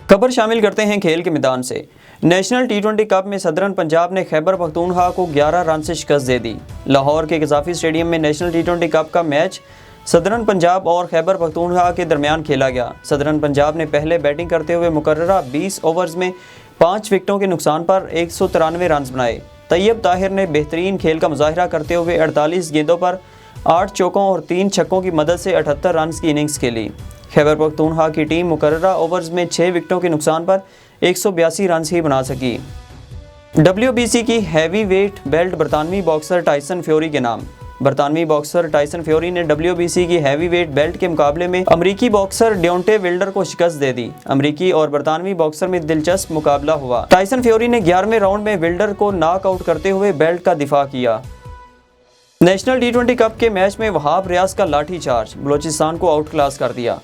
खबर शामिल करते हैं खेल के मैदान से। नेशनल टी20 कप में सदरन पंजाब ने खैबर पख्तूनख्वा को 11 रन से शिकस्त दे दी। लाहौर के गजाफी स्टेडियम में नेशनल टी20 कप का मैच सदरन पंजाब और खैबर पख्तूनख्वा के दरमियान खेला गया। सदरन पंजाब ने पहले बैटिंग करते हुए मुकर्ररा 20 ओवर्स में 5 विकेटों के नुकसान पर 193 रन बनाए। तैयब ताहिर ने बेहतरीन खेल का मुजाहिरा करते हुए 48 गेंदों पर 8 चौकों और 3 छक्कों की मदद से 78 रन की इनिंग्स खेली। खैबर पख्तूनख्वा की टीम मुकर्ररा ओवर्स में 6 विकेटों के नुकसान पर 182 रन ही बना सकी। WBC की हैवी वेट बेल्ट बरतानवी बॉक्सर टाइसन फ्यूरी के नाम। बरतानवी बॉक्सर टाइसन फ्यूरी ने WBC की हैवी वेट बेल्ट के मुकाबले में अमरीकी बॉक्सर डियोंटे विल्डर को शिकस्त दे दी। अमरीकी और बरतानवी बॉक्सर में दिलचस्प मुकाबला हुआ। टाइसन फ्यूरी ने 11वें राउंड में विल्डर को नॉकआउट करते हुए बेल्ट का दिफा किया। नेशनल टी20 कप के मैच में वहाब रियाज का लाठी चार्ज, बलोचिस्तान को आउट क्लास कर दिया।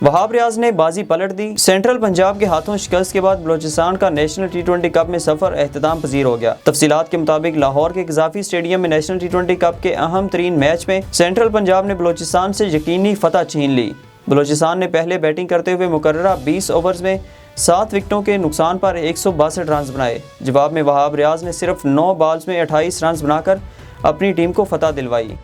वहाब रियाज ने बाजी पलट दी। सेंट्रल पंजाब के हाथों शिकस्त के बाद बलोचिस्तान का नेशनल टी20 कप में सफर एहतमाम पजीर हो गया। तफसीलात के मुताबिक लाहौर के गजाफी स्टेडियम में नेशनल टी20 कप के अहम तरीन मैच में सेंट्रल पंजाब ने बलोचिस्तान से यकीनी फतह छीन ली। बलोचिस्तान ने पहले बैटिंग करते हुए मुकर्ररा 20 ओवर्स में 7 विकेटों के नुकसान पर 162 रन बनाए। जवाब में वहाब रियाज ने सिर्फ 9 बॉल्स में 28 रन बनाकर अपनी टीम को फतह दिलवाई।